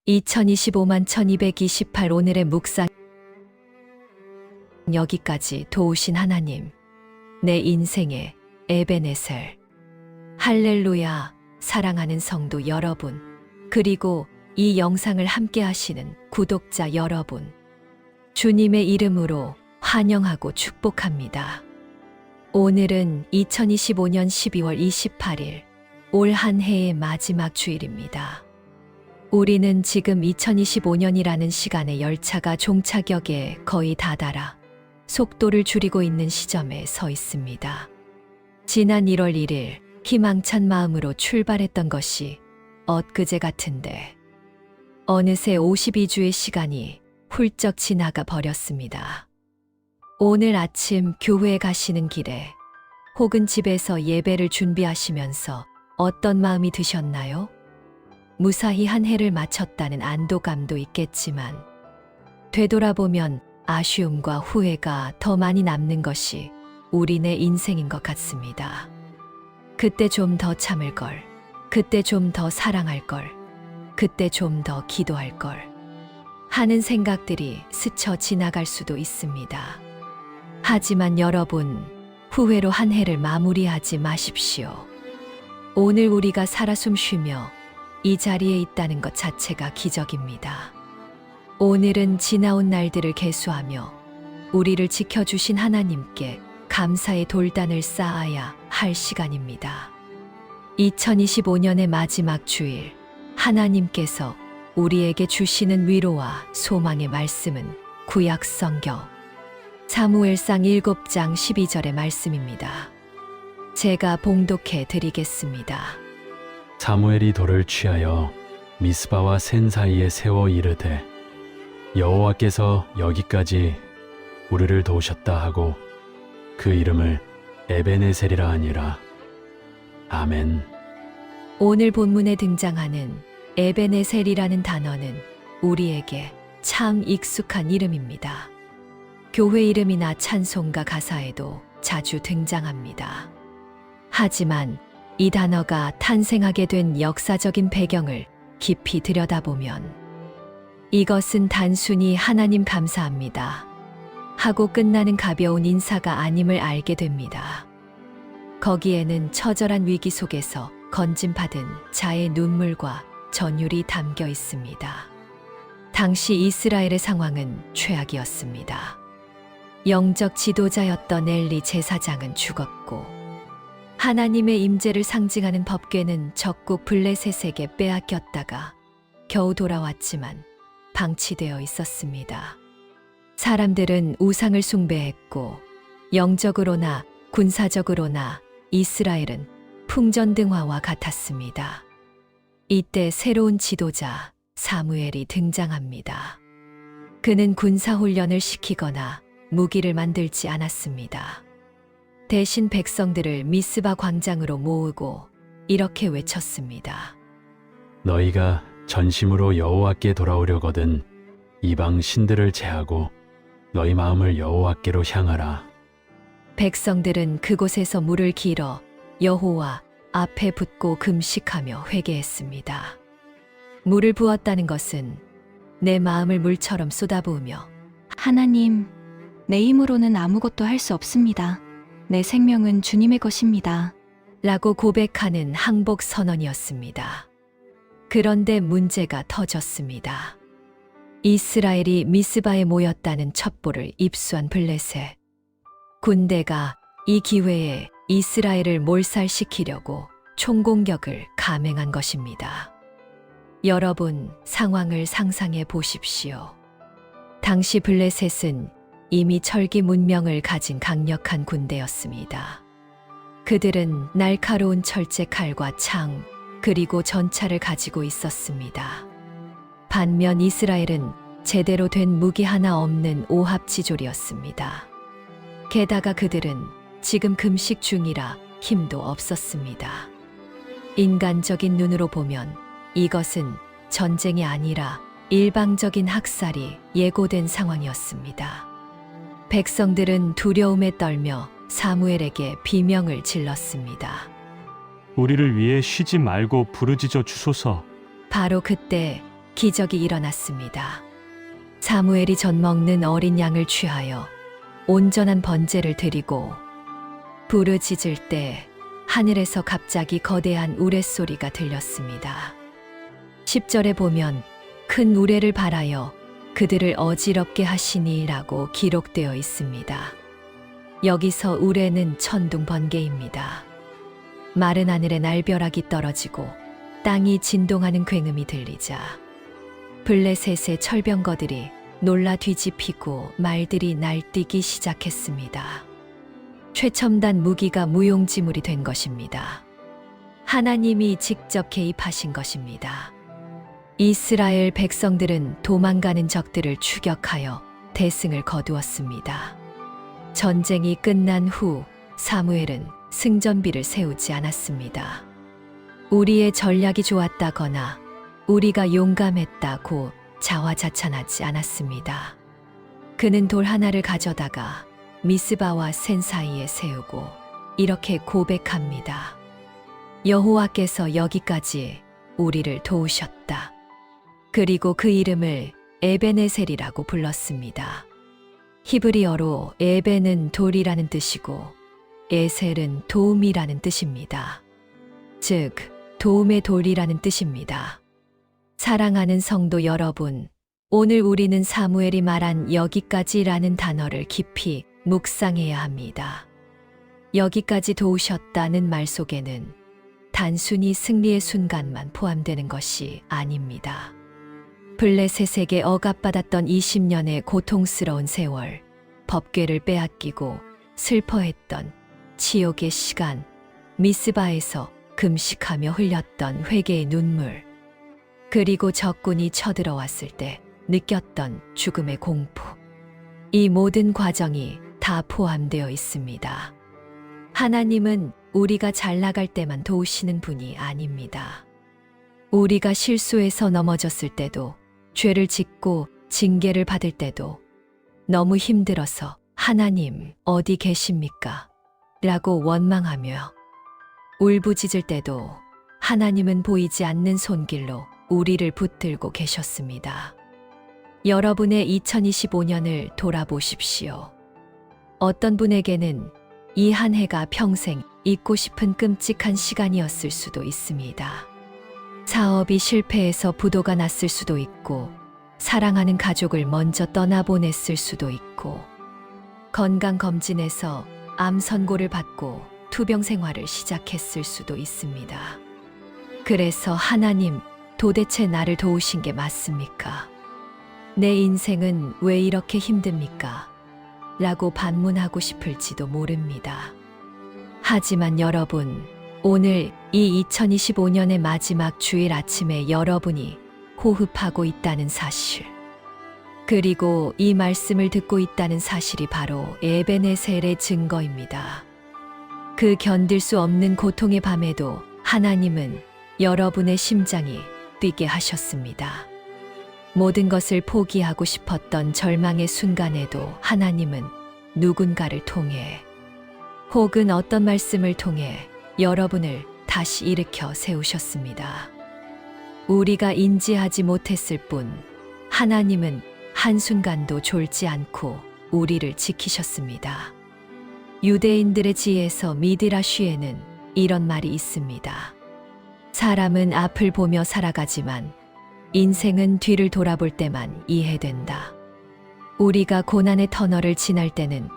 2025만 1228 오늘의 묵상. 여기까지 도우신 하나님, 내 인생의 에베네셀. 할렐루야. 사랑하는 성도 여러분, 그리고 이 영상을 함께 하시는 구독자 여러분, 주님의 이름으로 환영하고 축복합니다. 오늘은 2025년 12월 28일, 올 한 해의 마지막 주일입니다. 우리는 지금 2025년이라는 시간의 열차가 종착역에 거의 다다라 속도를 줄이고 있는 시점에 서 있습니다. 지난 1월 1일 희망찬 마음으로 출발했던 것이 엊그제 같은데 어느새 52주의 시간이 훌쩍 지나가 버렸습니다. 오늘 아침 교회에 가시는 길에 혹은 집에서 예배를 준비하시면서 어떤 마음이 드셨나요? 무사히 한 해를 마쳤다는 안도감도 있겠지만 되돌아보면 아쉬움과 후회가 더 많이 남는 것이 우리네 인생인 것 같습니다. 그때 좀 더 참을 걸, 그때 좀 더 사랑할 걸, 그때 좀 더 기도할 걸 하는 생각들이 스쳐 지나갈 수도 있습니다. 하지만 여러분, 후회로 한 해를 마무리하지 마십시오. 오늘 우리가 살아 숨쉬며 이 자리에 있다는 것 자체가 기적입니다. 오늘은 지나온 날들을 계수하며 우리를 지켜주신 하나님께 감사의 돌단을 쌓아야 할 시간입니다. 2025년의 마지막 주일, 하나님께서 우리에게 주시는 위로와 소망의 말씀은 구약 성경 사무엘상 7장 12절의 말씀입니다. 제가 봉독해 드리겠습니다. 사무엘이 돌을 취하여 미스바와 센 사이에 세워 이르되 여호와께서 여기까지 우리를 도우셨다 하고 그 이름을 에베네셀이라 하니라. 아멘. 오늘 본문에 등장하는 에베네셀이라는 단어는 우리에게 참 익숙한 이름입니다. 교회 이름이나 찬송가 가사에도 자주 등장합니다. 하지만 이 단어가 탄생하게 된 역사적인 배경을 깊이 들여다보면 이것은 단순히 하나님 감사합니다 하고 끝나는 가벼운 인사가 아님을 알게 됩니다. 거기에는 처절한 위기 속에서 건짐받은 자의 눈물과 전율이 담겨 있습니다. 당시 이스라엘의 상황은 최악이었습니다. 영적 지도자였던 엘리 제사장은 죽었고 하나님의 임재를 상징하는 법궤는 적국 블레셋에게 빼앗겼다가 겨우 돌아왔지만 방치되어 있었습니다. 사람들은 우상을 숭배했고 영적으로나 군사적으로나 이스라엘은 풍전등화와 같았습니다. 이때 새로운 지도자 사무엘이 등장합니다. 그는 군사훈련을 시키거나 무기를 만들지 않았습니다. 대신 백성들을 미스바 광장으로 모으고 이렇게 외쳤습니다. 너희가 전심으로 여호와께 돌아오려거든 이방 신들을 제하고 너희 마음을 여호와께로 향하라. 백성들은 그곳에서 물을 길어 여호와 앞에 붓고 금식하며 회개했습니다. 물을 부었다는 것은 내 마음을 물처럼 쏟아부으며 하나님, 내 힘으로는 아무것도 할 수 없습니다. 내 생명은 주님의 것입니다. 라고 고백하는 항복 선언이었습니다. 그런데 문제가 터졌습니다. 이스라엘이 미스바에 모였다는 첩보를 입수한 블레셋 군대가 이 기회에 이스라엘을 몰살시키려고 총공격을 감행한 것입니다. 여러분, 상황을 상상해 보십시오. 당시 블레셋은 이미 철기 문명을 가진 강력한 군대였습니다. 그들은 날카로운 철제 칼과 창, 그리고 전차를 가지고 있었습니다. 반면 이스라엘은 제대로 된 무기 하나 없는 오합지졸이었습니다. 게다가 그들은 지금 금식 중이라 힘도 없었습니다. 인간적인 눈으로 보면 이것은 전쟁이 아니라 일방적인 학살이 예고된 상황이었습니다. 백성들은 두려움에 떨며 사무엘에게 비명을 질렀습니다. 우리를 위해 쉬지 말고 부르짖어 주소서. 바로 그때 기적이 일어났습니다. 사무엘이 젖 먹는 어린 양을 취하여 온전한 번제를 드리고 부르짖을 때 하늘에서 갑자기 거대한 우레소리가 들렸습니다. 10절에 보면 큰 우레를 발하여 그들을 어지럽게 하시니라고 기록되어 있습니다. 여기서 우레는 천둥 번개입니다. 마른 하늘에 날벼락이 떨어지고 땅이 진동하는 굉음이 들리자 블레셋의 철병거들이 놀라 뒤집히고 말들이 날뛰기 시작했습니다. 최첨단 무기가 무용지물이 된 것입니다. 하나님이 직접 개입하신 것입니다. 이스라엘 백성들은 도망가는 적들을 추격하여 대승을 거두었습니다. 전쟁이 끝난 후 사무엘은 승전비를 세우지 않았습니다. 우리의 전략이 좋았다거나 우리가 용감했다고 자화자찬하지 않았습니다. 그는 돌 하나를 가져다가 미스바와 센 사이에 세우고 이렇게 고백합니다. 여호와께서 여기까지 우리를 도우셨다. 그리고 그 이름을 에베네셀이라고 불렀습니다. 히브리어로 에벤은 돌이라는 뜻이고 에셀은 도움이라는 뜻입니다. 즉, 도움의 돌이라는 뜻입니다. 사랑하는 성도 여러분, 오늘 우리는 사무엘이 말한 여기까지라는 단어를 깊이 묵상해야 합니다. 여기까지 도우셨다는 말 속에는 단순히 승리의 순간만 포함되는 것이 아닙니다. 블레셋에게 억압받았던 20년의 고통스러운 세월, 법궤를 빼앗기고 슬퍼했던 치욕의 시간, 미스바에서 금식하며 흘렸던 회개의 눈물, 그리고 적군이 쳐들어왔을 때 느꼈던 죽음의 공포. 이 모든 과정이 다 포함되어 있습니다. 하나님은 우리가 잘 나갈 때만 도우시는 분이 아닙니다. 우리가 실수해서 넘어졌을 때도, 죄를 짓고 징계를 받을 때도, 너무 힘들어서 하나님 어디 계십니까? 라고 원망하며 울부짖을 때도 하나님은 보이지 않는 손길로 우리를 붙들고 계셨습니다. 여러분의 2025년을 돌아보십시오. 어떤 분에게는 이 한 해가 평생 잊고 싶은 끔찍한 시간이었을 수도 있습니다. 사업이 실패해서 부도가 났을 수도 있고, 사랑하는 가족을 먼저 떠나보냈을 수도 있고, 건강검진에서 암 선고를 받고 투병 생활을 시작했을 수도 있습니다. 그래서 하나님, 도대체 나를 도우신 게 맞습니까? 내 인생은 왜 이렇게 힘듭니까? 라고 반문하고 싶을지도 모릅니다. 하지만 여러분, 오늘 이 2025년의 마지막 주일 아침에 여러분이 호흡하고 있다는 사실, 그리고 이 말씀을 듣고 있다는 사실이 바로 에베네셀의 증거입니다. 그 견딜 수 없는 고통의 밤에도 하나님은 여러분의 심장이 뛰게 하셨습니다. 모든 것을 포기하고 싶었던 절망의 순간에도 하나님은 누군가를 통해, 혹은 어떤 말씀을 통해 여러분을 다시 일으켜 세우셨습니다. 우리가 인지하지 못했을 뿐 하나님은 한순간도 졸지 않고 우리를 지키셨습니다. 유대인들의 지혜에서 미드라쉬에는 이런 말이 있습니다. 사람은 앞을 보며 살아가지만 인생은 뒤를 돌아볼 때만 이해된다. 우리가 고난의 터널을 지날 때는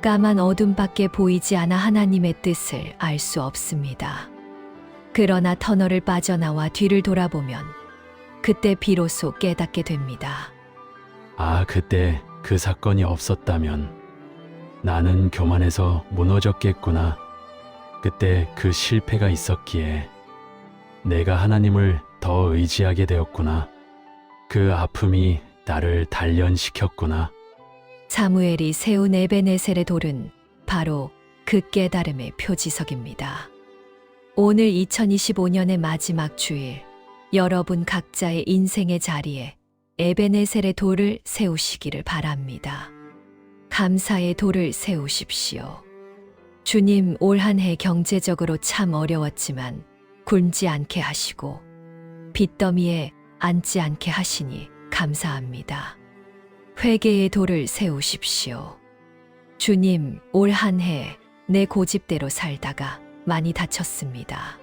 까만 어둠밖에 보이지 않아 하나님의 뜻을 알 수 없습니다. 그러나 터널을 빠져나와 뒤를 돌아보면 그때 비로소 깨닫게 됩니다. 아, 그때 그 사건이 없었다면 나는 교만해서 무너졌겠구나. 그때 그 실패가 있었기에 내가 하나님을 더 의지하게 되었구나. 그 아픔이 나를 단련시켰구나. 사무엘이 세운 에베네셀의 돌은 바로 그 깨달음의 표지석입니다. 오늘 2025년의 마지막 주일, 여러분 각자의 인생의 자리에 에베네셀의 돌을 세우시기를 바랍니다. 감사의 돌을 세우십시오. 주님, 올 한 해 경제적으로 참 어려웠지만 굶지 않게 하시고 빚더미에 앉지 않게 하시니 감사합니다. 회개의 돌을 세우십시오. 주님, 올 한 해 내 고집대로 살다가 많이 다쳤습니다.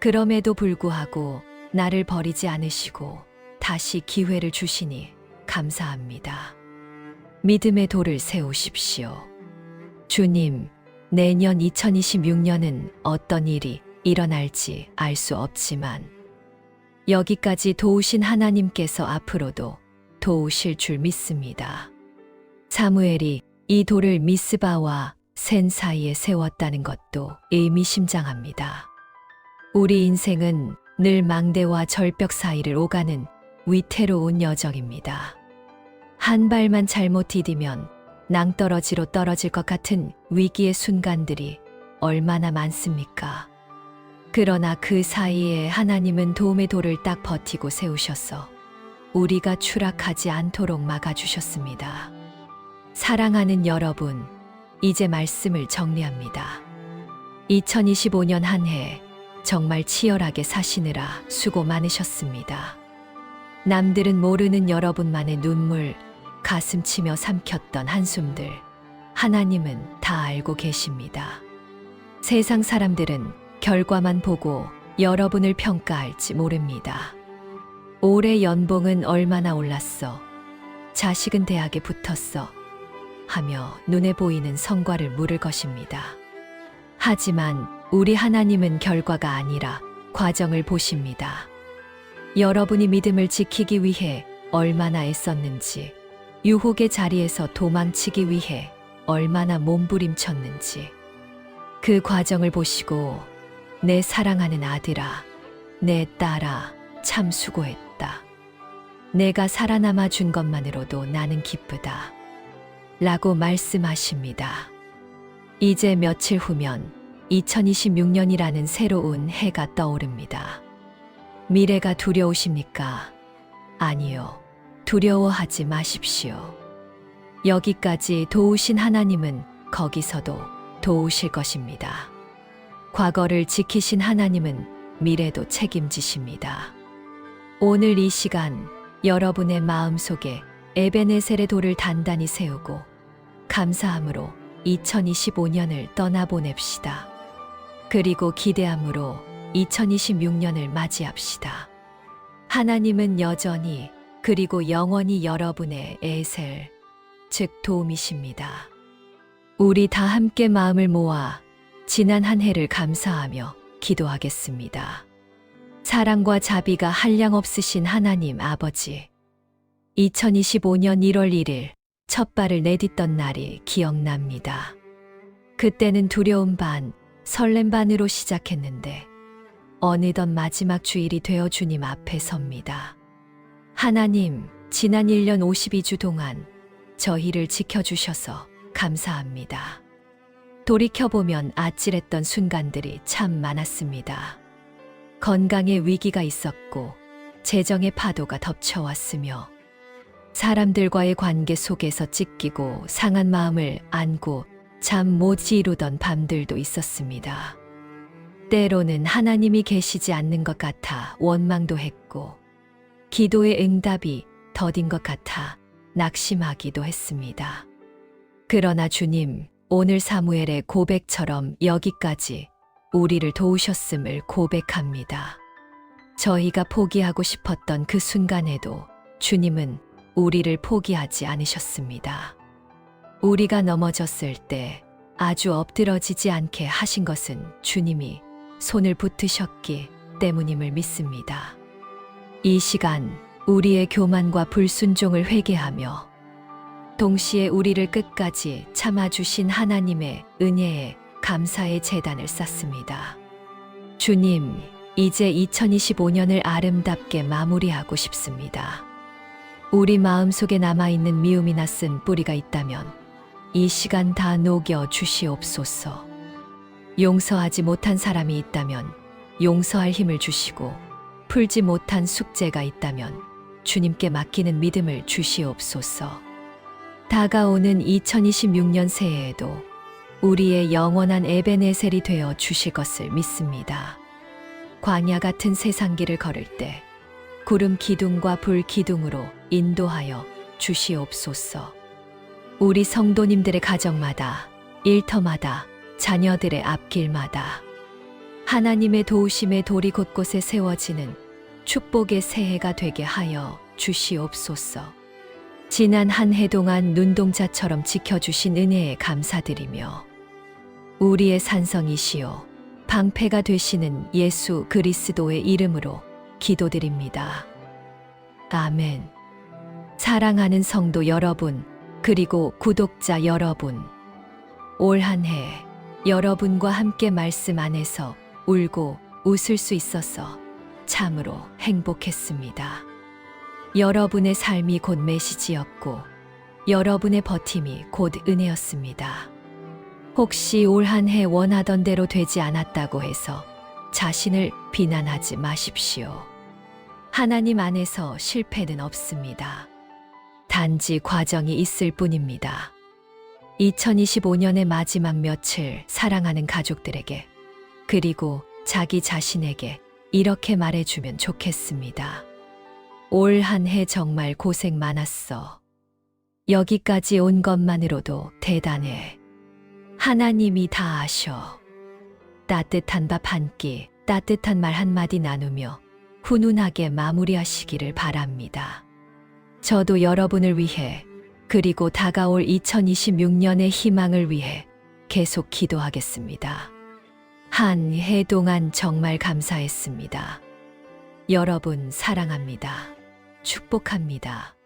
그럼에도 불구하고 나를 버리지 않으시고 다시 기회를 주시니 감사합니다. 믿음의 돌을 세우십시오. 주님, 내년 2026년은 어떤 일이 일어날지 알 수 없지만 여기까지 도우신 하나님께서 앞으로도 도우실 줄 믿습니다. 사무엘이 이 돌을 미스바와 센 사이에 세웠다는 것도 의미심장합니다. 우리 인생은 늘 망대와 절벽 사이를 오가는 위태로운 여정입니다. 한 발만 잘못 디디면 낭떠러지로 떨어질 것 같은 위기의 순간들이 얼마나 많습니까? 그러나 그 사이에 하나님은 도움의 돌을 딱 버티고 세우셔서 우리가 추락하지 않도록 막아주셨습니다. 사랑하는 여러분, 이제 말씀을 정리합니다. 2025년 한 해 정말 치열하게 사시느라 수고 많으셨습니다. 남들은 모르는 여러분만의 눈물, 가슴 치며 삼켰던 한숨들, 하나님은 다 알고 계십니다. 세상 사람들은 결과만 보고 여러분을 평가할지 모릅니다. 올해 연봉은 얼마나 올랐어? 자식은 대학에 붙었어? 하며 눈에 보이는 성과를 물을 것입니다. 하지만 우리 하나님은 결과가 아니라 과정을 보십니다. 여러분이 믿음을 지키기 위해 얼마나 애썼는지, 유혹의 자리에서 도망치기 위해 얼마나 몸부림쳤는지, 그 과정을 보시고 내 사랑하는 아들아, 내 딸아, 참 수고했다. 내가 살아남아 준 것만으로도 나는 기쁘다. 라고 말씀하십니다. 이제 며칠 후면 2026년이라는 새로운 해가 떠오릅니다. 미래가 두려우십니까? 아니요. 두려워하지 마십시오. 여기까지 도우신 하나님은 거기서도 도우실 것입니다. 과거를 지키신 하나님은 미래도 책임지십니다. 오늘 이 시간 여러분의 마음속에 에베네셀의 돌을 단단히 세우고 감사함으로 2025년을 떠나보냅시다. 그리고 기대함으로 2026년을 맞이합시다. 하나님은 여전히 그리고 영원히 여러분의 에셀, 즉 도움이십니다. 우리 다 함께 마음을 모아 지난 한 해를 감사하며 기도하겠습니다. 사랑과 자비가 한량없으신 하나님 아버지, 2025년 1월 1일 첫 발을 내딛던 날이 기억납니다. 그때는 두려움 반, 설렘 반으로 시작했는데 어느덧 마지막 주일이 되어 주님 앞에 섭니다. 하나님, 지난 1년 52주 동안 저희를 지켜주셔서 감사합니다. 돌이켜보면 아찔했던 순간들이 참 많았습니다. 건강에 위기가 있었고 재정의 파도가 덮쳐왔으며 사람들과의 관계 속에서 찢기고 상한 마음을 안고 잠 못 이루던 밤들도 있었습니다. 때로는 하나님이 계시지 않는 것 같아 원망도 했고 기도의 응답이 더딘 것 같아 낙심하기도 했습니다. 그러나 주님, 오늘 사무엘의 고백처럼 여기까지 우리를 도우셨음을 고백합니다. 저희가 포기하고 싶었던 그 순간에도 주님은 우리를 포기하지 않으셨습니다. 우리가 넘어졌을 때 아주 엎드러지지 않게 하신 것은 주님이 손을 붙드셨기 때문임을 믿습니다. 이 시간 우리의 교만과 불순종을 회개하며 동시에 우리를 끝까지 참아주신 하나님의 은혜에 감사의 제단을 쌓습니다. 주님, 이제 2025년을 아름답게 마무리하고 싶습니다. 우리 마음속에 남아있는 미움이나 쓴 뿌리가 있다면 이 시간 다 녹여 주시옵소서. 용서하지 못한 사람이 있다면 용서할 힘을 주시고 풀지 못한 숙제가 있다면 주님께 맡기는 믿음을 주시옵소서. 다가오는 2026년 새해에도 우리의 영원한 에베네셀이 되어 주실 것을 믿습니다. 광야 같은 세상 길을 걸을 때 구름 기둥과 불 기둥으로 인도하여 주시옵소서. 우리 성도님들의 가정마다, 일터마다, 자녀들의 앞길마다 하나님의 도우심의 돌이 곳곳에 세워지는 축복의 새해가 되게 하여 주시옵소서. 지난 한 해 동안 눈동자처럼 지켜주신 은혜에 감사드리며 우리의 산성이시요 방패가 되시는 예수 그리스도의 이름으로 기도드립니다. 아멘. 사랑하는 성도 여러분, 그리고 구독자 여러분, 올 한 해 여러분과 함께 말씀 안에서 울고 웃을 수 있어서 참으로 행복했습니다. 여러분의 삶이 곧 메시지였고 여러분의 버팀이 곧 은혜였습니다. 혹시 올 한 해 원하던 대로 되지 않았다고 해서 자신을 비난하지 마십시오. 하나님 안에서 실패는 없습니다. 단지 과정이 있을 뿐입니다. 2025년의 마지막 며칠 사랑하는 가족들에게 그리고 자기 자신에게 이렇게 말해주면 좋겠습니다. 올 한 해 정말 고생 많았어. 여기까지 온 것만으로도 대단해. 하나님이 다 아셔. 따뜻한 밥 한 끼, 따뜻한 말 한마디 나누며 훈훈하게 마무리하시기를 바랍니다. 저도 여러분을 위해 그리고 다가올 2026년의 희망을 위해 계속 기도하겠습니다. 한 해 동안 정말 감사했습니다. 여러분 사랑합니다. 축복합니다.